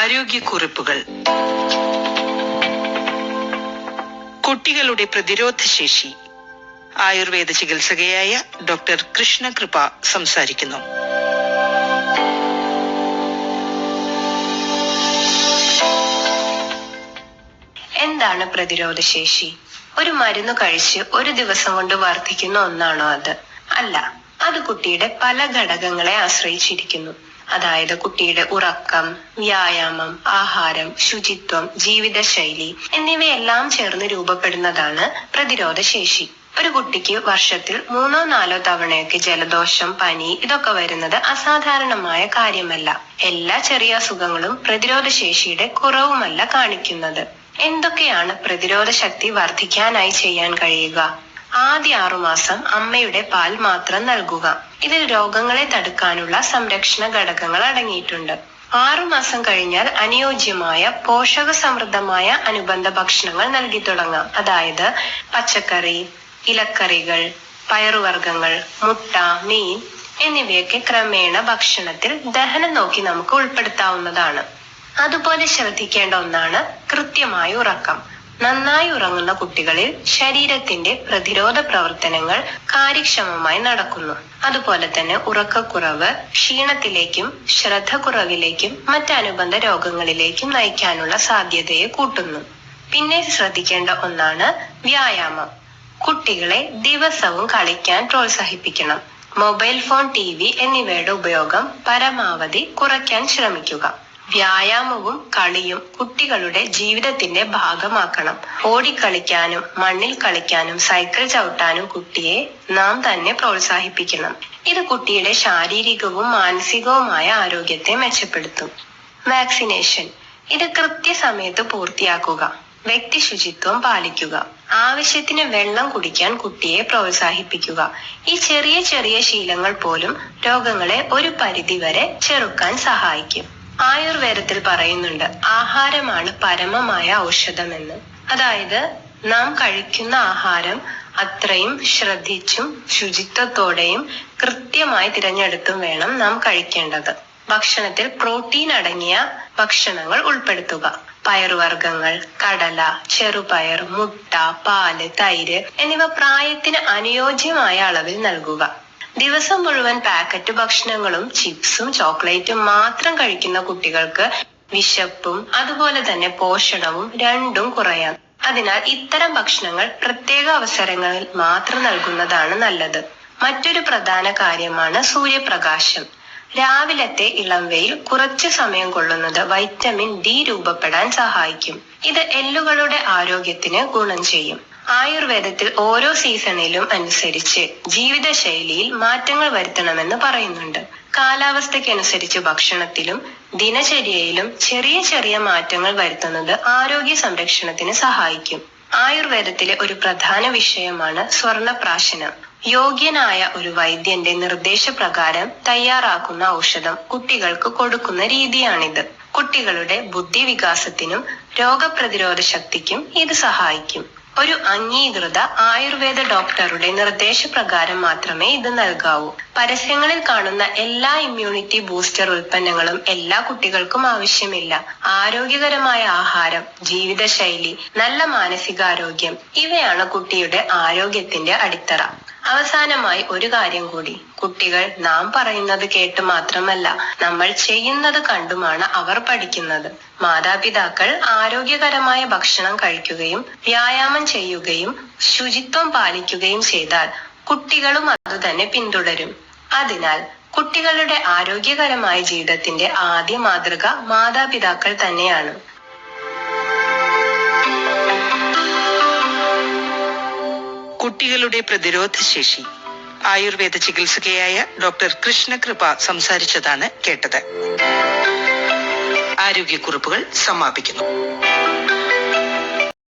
ആരോഗ്യക്കുറിപ്പുകൾ. കുട്ടികളുടെ പ്രതിരോധശേഷി. ആയുർവേദ ചികിത്സകയായ ഡോക്ടർ കൃഷ്ണകൃപ സംസാരിക്കുന്നു. എന്താണ് പ്രതിരോധശേഷി? ഒരു മരുന്ന് കഴിച്ച് ഒരു ദിവസം കൊണ്ട് വർദ്ധിക്കുന്ന ഒന്നാണോ അത്? അല്ല, അത് കുട്ടിയുടെ പല ഘടകങ്ങളെ ആശ്രയിച്ചിരിക്കുന്നു. അതായത് കുട്ടിയുടെ ഉറക്കം, വ്യായാമം, ആഹാരം, ശുചിത്വം, ജീവിതശൈലി എന്നിവയെല്ലാം ചേർന്ന് രൂപപ്പെടുന്നതാണ് പ്രതിരോധശേഷി. ഒരു കുട്ടിക്ക് വർഷത്തിൽ 3-4 തവണയൊക്കെ ജലദോഷം, പനി ഇതൊക്കെ വരുന്നത് അസാധാരണമായ കാര്യമല്ല. എല്ലാ ചെറിയ അസുഖങ്ങളും പ്രതിരോധശേഷിയുടെ കുറവുമല്ല കാണിക്കുന്നത്. എന്തൊക്കെയാണ് പ്രതിരോധ ശക്തി വർദ്ധിക്കാനായി ചെയ്യാൻ കഴിയുക? ആദ്യ 6 മാസം അമ്മയുടെ പാൽ മാത്രം നൽകുക. ഇതിൽ രോഗങ്ങളെ തടുക്കാനുള്ള സംരക്ഷണ ഘടകങ്ങൾ അടങ്ങിയിട്ടുണ്ട്. 6 മാസം കഴിഞ്ഞാൽ അനുയോജ്യമായ പോഷക സമൃദ്ധമായ അനുബന്ധ ഭക്ഷണങ്ങൾ നൽകി തുടങ്ങാം. അതായത് പച്ചക്കറി, ഇലക്കറികൾ, പയറുവർഗ്ഗങ്ങൾ, മുട്ട, മീൻ എന്നിവയൊക്കെ ക്രമേണ ഭക്ഷണത്തിൽ ദഹനം നോക്കി നമുക്ക് ഉൾപ്പെടുത്താവുന്നതാണ്. അതുപോലെ ശ്രദ്ധിക്കേണ്ട ഒന്നാണ് കൃത്യമായ ഉറക്കം. നന്നായി ഉറങ്ങുന്ന കുട്ടികളിൽ ശരീരത്തിന്റെ പ്രതിരോധ പ്രവർത്തനങ്ങൾ കാര്യക്ഷമമായി നടക്കുന്നു. അതുപോലെ തന്നെ ഉറക്കക്കുറവ് ക്ഷീണത്തിലേക്കും ശ്രദ്ധക്കുറവിലേക്കും മറ്റനുബന്ധ രോഗങ്ങളിലേക്കും നയിക്കാനുള്ള സാധ്യതയെ കൂട്ടുന്നു. പിന്നെ ശ്രദ്ധിക്കേണ്ട ഒന്നാണ് വ്യായാമം. കുട്ടികളെ ദിവസവും കളിക്കാൻ പ്രോത്സാഹിപ്പിക്കണം. മൊബൈൽ ഫോൺ, TV എന്നിവയുടെ ഉപയോഗം പരമാവധി കുറയ്ക്കാൻ ശ്രമിക്കുക. വ്യായാമവും കളിയും കുട്ടികളുടെ ജീവിതത്തിന്റെ ഭാഗമാക്കണം. ഓടിക്കളിക്കാനും മണ്ണിൽ കളിക്കാനും സൈക്കിൾ ചവിട്ടാനും കുട്ടിയെ നാം തന്നെ പ്രോത്സാഹിപ്പിക്കണം. ഇത് കുട്ടിയുടെ ശാരീരികവും മാനസികവുമായ ആരോഗ്യത്തെ മെച്ചപ്പെടുത്തും. വാക്സിനേഷൻ. ഇത് കൃത്യസമയത്ത് പൂർത്തിയാക്കുക. വ്യക്തി ശുചിത്വം പാലിക്കുക. ആവശ്യത്തിന് വെള്ളം കുടിക്കാൻ കുട്ടിയെ പ്രോത്സാഹിപ്പിക്കുക. ഈ ചെറിയ ചെറിയ ശീലങ്ങൾ പോലും രോഗങ്ങളെ ഒരു പരിധിവരെ ചെറുക്കാൻ സഹായിക്കും. ആയുർവേദത്തിൽ പറയുന്നുണ്ട്, ആഹാരമാണ് പരമമായ ഔഷധമെന്ന്. അതായത് നാം കഴിക്കുന്ന ആഹാരം അത്രയും ശ്രദ്ധിച്ചും ശുചിത്വത്തോടെയും കൃത്യമായി തിരഞ്ഞെടുത്തും വേണം നാം കഴിക്കേണ്ടത്. ഭക്ഷണത്തിൽ പ്രോട്ടീൻ അടങ്ങിയ ഭക്ഷണങ്ങൾ ഉൾപ്പെടുത്തുക. പയറുവർഗ്ഗങ്ങൾ, കടല, ചെറുപയർ, മുട്ട, പാല്, തൈര് എന്നിവ പ്രായത്തിന് അനുയോജ്യമായ അളവിൽ നൽകുക. ദിവസം മുഴുവൻ പാക്കറ്റ് ഭക്ഷണങ്ങളും ചിപ്സും ചോക്ലേറ്റും മാത്രം കഴിക്കുന്ന കുട്ടികൾക്ക് വിശപ്പും അതുപോലെ തന്നെ പോഷണവും രണ്ടും കുറയാം. അതിനാൽ ഇത്തരം ഭക്ഷണങ്ങൾ പ്രത്യേക അവസരങ്ങളിൽ മാത്രം നൽകുന്നതാണ് നല്ലത്. മറ്റൊരു പ്രധാന കാര്യമാണ് സൂര്യപ്രകാശം. രാവിലത്തെ ഇളം വെയിൽ കുറച്ചു സമയം കൊള്ളുന്നത് വൈറ്റമിൻ D രൂപപ്പെടാൻ സഹായിക്കും. ഇത് എല്ലുകളുടെ ആരോഗ്യത്തിന് ഗുണം ചെയ്യും. ആയുർവേദത്തിൽ ഓരോ സീസണിലും അനുസരിച്ച് ജീവിതശൈലിയിൽ മാറ്റങ്ങൾ വരുത്തണമെന്ന് പറയുന്നുണ്ട്. കാലാവസ്ഥയ്ക്കനുസരിച്ച് ഭക്ഷണത്തിലും ദിനചര്യയിലും ചെറിയ ചെറിയ മാറ്റങ്ങൾ വരുത്തുന്നത് ആരോഗ്യ സംരക്ഷണത്തിന് സഹായിക്കും. ആയുർവേദത്തിലെ ഒരു പ്രധാന വിഷയമാണ് സ്വർണപ്രാശനം. യോഗ്യനായ ഒരു വൈദ്യന്റെ നിർദ്ദേശപ്രകാരം തയ്യാറാക്കുന്ന ഔഷധം കുട്ടികൾക്ക് കൊടുക്കുന്ന രീതിയാണിത്. കുട്ടികളുടെ ബുദ്ധിവികാസത്തിനും രോഗപ്രതിരോധ ശക്തിക്കും ഇത് സഹായിക്കും. ഒരു അംഗീകൃത ആയുർവേദ ഡോക്ടറുടെ നിർദ്ദേശപ്രകാരം മാത്രമേ ഇത് നൽകാവൂ. പരസ്യങ്ങളിൽ കാണുന്ന എല്ലാ ഇമ്മ്യൂണിറ്റി ബൂസ്റ്റർ ഉൽപ്പന്നങ്ങളും എല്ലാ കുട്ടികൾക്കും ആവശ്യമില്ല. ആരോഗ്യകരമായ ആഹാരം, ജീവിതശൈലി, നല്ല മാനസികാരോഗ്യം ഇവയാണ് കുട്ടിയുടെ ആരോഗ്യത്തിന്റെ അടിത്തറ. അവസാനമായി ഒരു കാര്യം കൂടി, കുട്ടികൾ നാം പറയുന്നത് കേട്ട് മാത്രമല്ല നമ്മൾ ചെയ്യുന്നത് കണ്ടുമാണ് അവർ പഠിക്കുന്നത്. മാതാപിതാക്കൾ ആരോഗ്യകരമായ ഭക്ഷണം കഴിക്കുകയും വ്യായാമം ചെയ്യുകയും ശുചിത്വം പാലിക്കുകയും ചെയ്താൽ കുട്ടികളും അതുതന്നെ പിന്തുടരും. അതിനാൽ കുട്ടികളുടെ ആരോഗ്യകരമായ ജീവിതത്തിന്റെ ആദ്യ മാതൃക മാതാപിതാക്കൾ തന്നെയാണ്. കുട്ടികളുടെ പ്രതിരോധശേഷി. ആയുർവേദ ചികിത്സകയായ ഡോക്ടർ കൃഷ്ണകൃപ സംസാരിച്ചതാണ് കേട്ടത്. ആരോഗ്യക്കുറിപ്പുകൾ സമാപിക്കുന്നു.